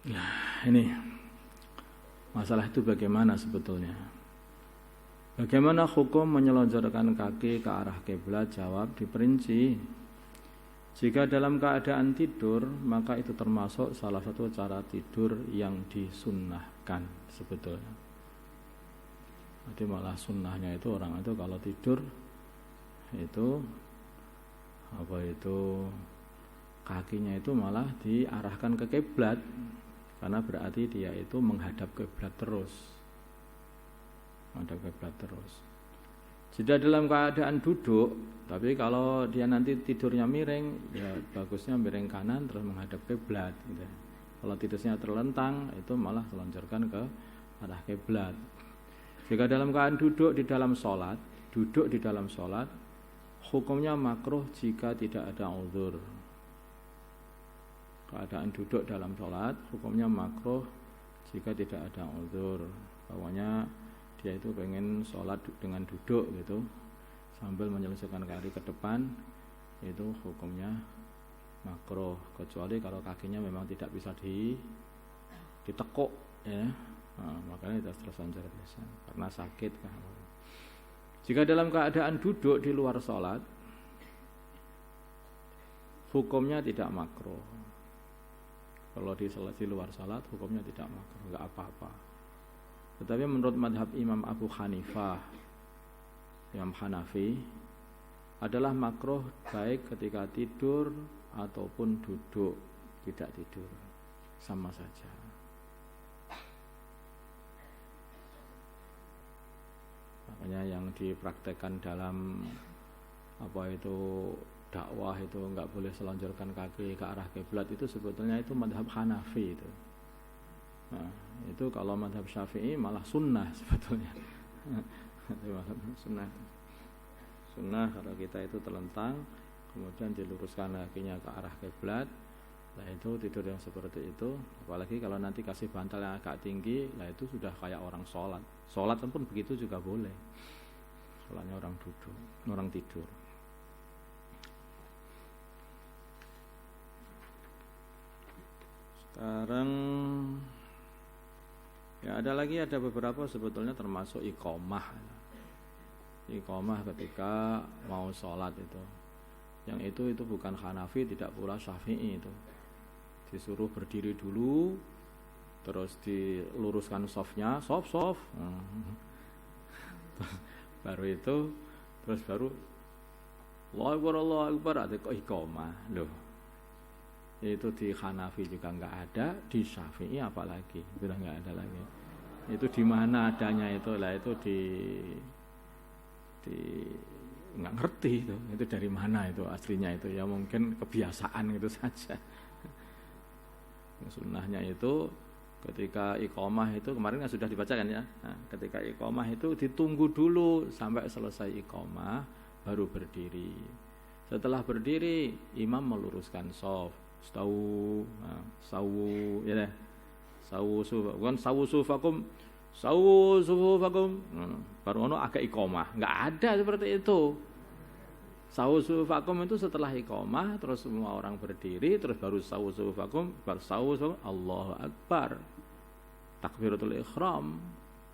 Ini masalah itu bagaimana sebetulnya? Bagaimana hukum menyelonjorkan kaki ke arah kiblat? Jawab diperinci. Jika dalam keadaan tidur, maka itu termasuk salah satu cara tidur yang disunnahkan sebetulnya. Jadi malah sunnahnya itu orang itu kalau tidur itu kakinya itu malah diarahkan ke kiblat, karena berarti dia itu menghadap kiblat terus. Jika dalam keadaan duduk, tapi kalau dia nanti tidurnya miring, ya bagusnya miring kanan terus menghadap kiblat gitu. Kalau tidurnya terlentang, itu malah selonjorkan ke arah kiblat. Jika dalam keadaan duduk di dalam sholat, hukumnya makruh jika tidak ada uzur. Keadaan duduk dalam sholat, hukumnya makruh jika tidak ada uzur. Pokoknya dia itu pengen sholat dengan duduk gitu, sambil menyelesaikan kaki ke depan, itu hukumnya makruh, kecuali kalau kakinya memang tidak bisa ditekuk ya. Makanya itu terselonjor biasa karena sakit kan. Jika dalam keadaan duduk di luar sholat, hukumnya tidak makruh. Kalau di luar sholat hukumnya tidak makruh, enggak apa-apa. Tetapi menurut madhab Imam Abu Hanifah, Imam Hanafi, adalah makruh baik ketika tidur ataupun duduk. Tidak tidur, sama saja. Makanya yang dipraktekkan dalam dakwah itu enggak boleh selonjorkan kaki ke arah kiblat, itu sebetulnya itu madhab Hanafi itu. Nah, itu kalau madhab Syafi'i malah sunnah sebetulnya. Sunnah kalau kita itu terlentang, kemudian diluruskan kakinya ke arah kiblat. Nah itu tidur yang seperti itu. Apalagi kalau nanti kasih bantal yang agak tinggi, nah itu sudah kayak orang sholat. Sholat pun begitu juga boleh. Sholatnya orang tidur. Sekarang ya ada beberapa sebetulnya termasuk iqomah ketika mau sholat itu. Yang itu bukan Hanafi, tidak pula Syafi'i itu. Disuruh berdiri dulu, terus diluruskan softnya, soft. Terus baru Allahu Akbar, ada kok iqomah. Loh. Itu di Hanafi juga enggak ada, di Syafi'i apalagi sudah enggak ada lagi. Itu di mana adanya itu? Lah itu di enggak ngerti itu dari mana itu aslinya itu, ya mungkin kebiasaan itu saja. Sunnahnya itu ketika iqomah itu kemarin kan sudah dibacakan ya. Nah, ketika iqomah itu ditunggu dulu sampai selesai iqomah baru berdiri. Setelah berdiri imam meluruskan shaf. Sawu ya deh. Sawu sufakum. Baru ono agak iqomah. Enggak ada seperti itu. Sawu sufakum itu setelah iqomah terus semua orang berdiri, terus baru sawu sufakum, baru sawu Allahu Akbar. Takbiratul ihram.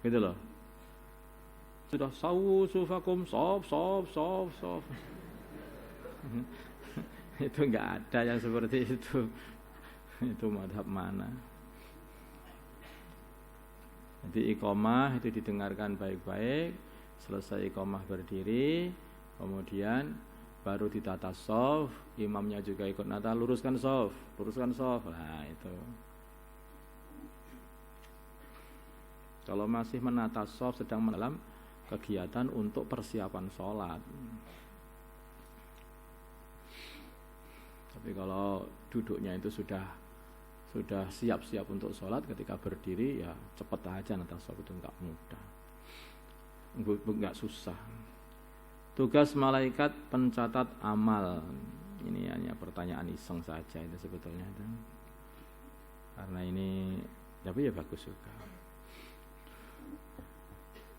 Gitu loh. Sudah sawu sufakum, sof. Itu enggak ada yang seperti itu. Itu madhab mana? Jadi iqomah itu didengarkan baik-baik, selesai iqomah berdiri, kemudian baru ditata shaf, imamnya juga ikut nata, luruskan shaf. Nah itu. Kalau masih menata shaf sedang dalam kegiatan untuk persiapan sholat. Tapi kalau duduknya itu sudah siap-siap untuk sholat, ketika berdiri ya cepat aja nata shaf, itu enggak mudah, enggak susah. Tugas malaikat pencatat amal, ini hanya pertanyaan iseng saja itu sebetulnya itu. Karena ini tapi ya bagus juga.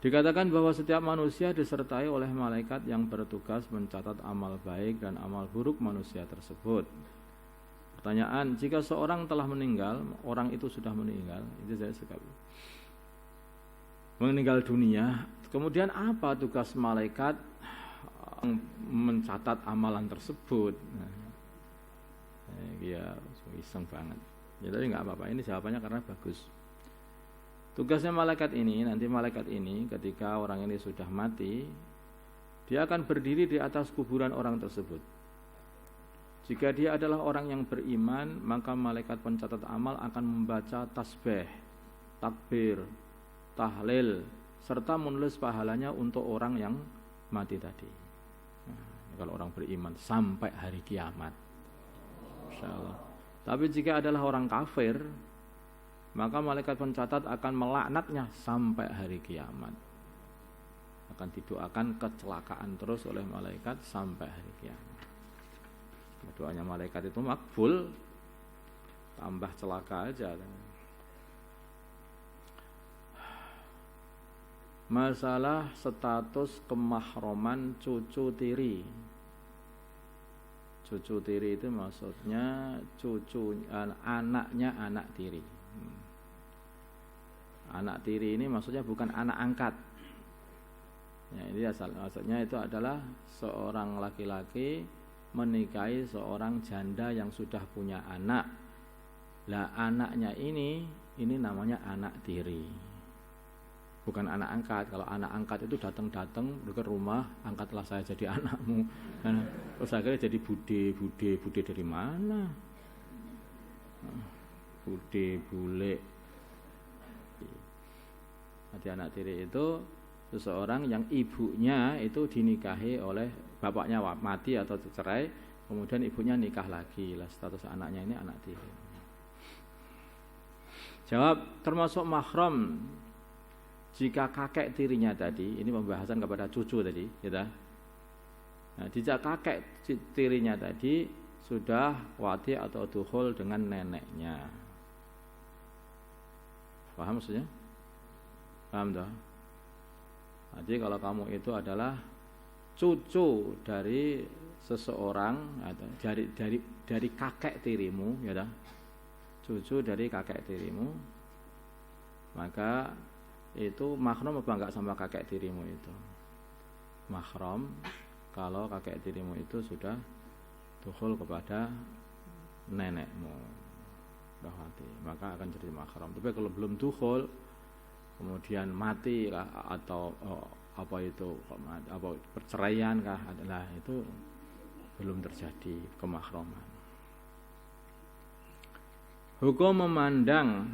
Dikatakan bahwa setiap manusia disertai oleh malaikat yang bertugas mencatat amal baik dan amal buruk manusia tersebut. Pertanyaan, jika seorang telah meninggal, orang itu sudah meninggal, itu saya sekali meninggal dunia, kemudian apa tugas malaikat mencatat amalan tersebut? Ya, iseng banget. Ya tapi nggak apa-apa, ini jawabannya karena bagus. Tugasnya malaikat ini, nanti malaikat ini ketika orang ini sudah mati, dia akan berdiri di atas kuburan orang tersebut. Jika dia adalah orang yang beriman, maka malaikat pencatat amal akan membaca tasbih, takbir, tahlil, serta menulis pahalanya untuk orang yang mati tadi. Nah, kalau orang beriman sampai hari kiamat, insyaallah. Tapi jika adalah orang kafir, maka malaikat pencatat akan melaknatnya sampai hari kiamat. Akan didoakan kecelakaan terus oleh malaikat sampai hari kiamat. Doanya malaikat itu makbul, tambah celaka aja. Masalah status kemahroman cucu tiri. Cucu tiri itu maksudnya anaknya anak tiri. Anak tiri ini maksudnya bukan anak angkat. Ya, ini maksudnya itu adalah seorang laki-laki menikahi seorang janda yang sudah punya anak. Lah anaknya ini namanya anak tiri. Bukan anak angkat. Kalau anak angkat itu datang ke rumah, angkatlah saya jadi anakmu. Terus akhirnya jadi bude dari mana? Bule. Jadi anak tiri itu seseorang yang ibunya itu dinikahi oleh bapaknya mati atau cerai, kemudian ibunya nikah lagi, lah status anaknya ini anak tiri. Jawab, termasuk mahram jika kakek tirinya tadi, ini pembahasan kepada cucu tadi, gitu. Nah, jika kakek tirinya tadi sudah wati atau dukhul dengan neneknya. Paham maksudnya? Paham toh? Jadi kalau kamu itu adalah cucu dari seseorang atau dari kakek tirimu, ya dah. Cucu dari kakek tirimu, maka itu mahram apa enggak sama kakek tirimu itu? Mahram kalau kakek tirimu itu sudah dukhul kepada nenekmu, bahwati, maka akan jadi mahram. Tapi kalau belum dukhul kemudian mati kah, atau perceraian kah, adalah itu belum terjadi kemahraman. Hukum memandang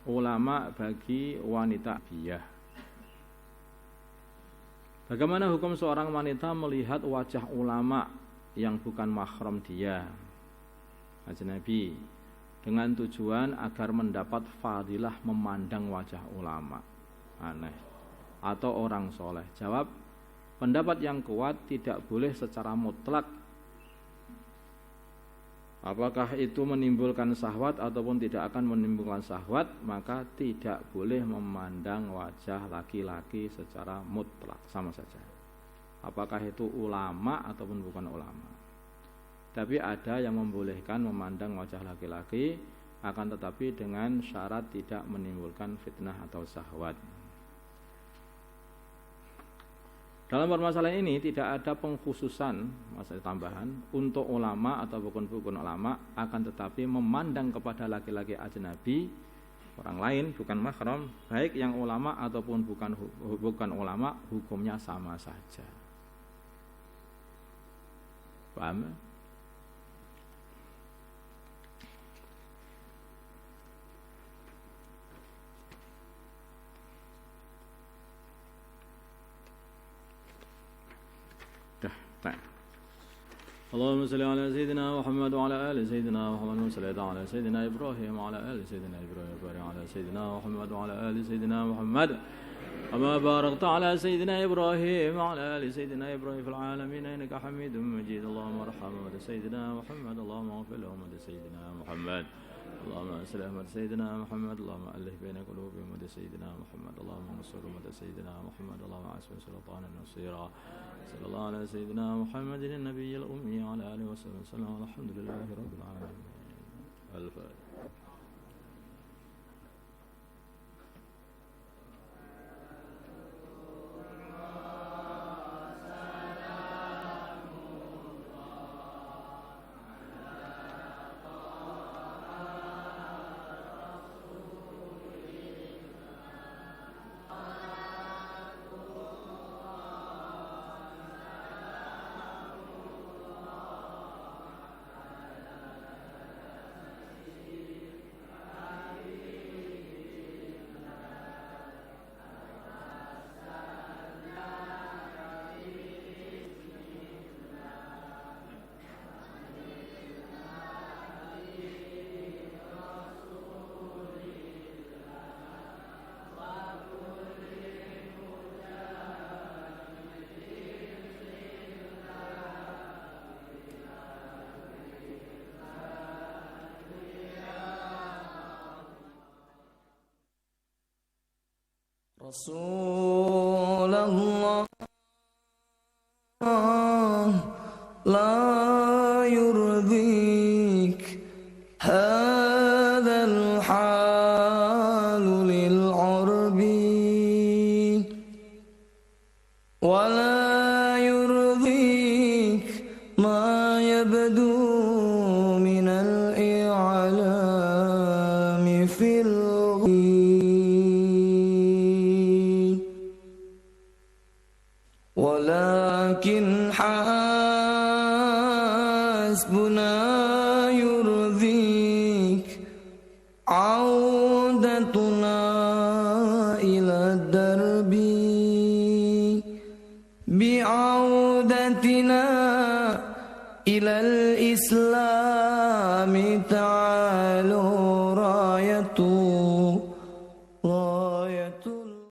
ulama bagi wanita biyah. Bagaimana hukum seorang wanita melihat wajah ulama yang bukan mahram dia, ajnabi, dengan tujuan agar mendapat fadilah memandang wajah ulama aneh atau orang soleh? Jawab, pendapat yang kuat tidak boleh secara mutlak. Apakah itu menimbulkan syahwat ataupun tidak akan menimbulkan syahwat, maka tidak boleh memandang wajah laki-laki secara mutlak, sama saja. Apakah itu ulama ataupun bukan ulama. Tapi ada yang membolehkan memandang wajah laki-laki, akan tetapi dengan syarat tidak menimbulkan fitnah atau syahwat. Dalam permasalahan ini tidak ada pengkhususan, masalah tambahan untuk ulama atau bukan ulama, akan tetapi memandang kepada laki-laki ajnabi, orang lain bukan mahram, baik yang ulama ataupun bukan ulama, hukumnya sama saja. Paham? اللهم صل على سيدنا محمد وعلى آل سيدنا محمد وصلى على سيدنا إبراهيم وعلى آل سيدنا إبراهيم وبارك على سيدنا محمد وعلى آل سيدنا محمد كما باركت على سيدنا إبراهيم وعلى آل سيدنا إبراهيم في العالمين إنك حميد مجيد. اللهم ارحم سيدنا محمد، اللهم اغفر لهم سيدنا محمد، اللهم صل على سيدنا محمد، اللهم ألف بين قلوبهم سيدنا محمد، اللهم انصر سيدنا محمد، اللهم عصم سلطانا نصيرا. صلى الله على سيدنا محمد النبي الأمي وعلى آله وصحبه وسلم. الحمد لله رب العالمين. Al-Fatihah. Rasulullah la yurdik hadzal halu lil urbi wa la yurdik ma yabdu min al i'lami fil ولكن حسبنا يرضيك عودتنا إلى الدرب بعودتنا إلى الإسلام تعالوا راية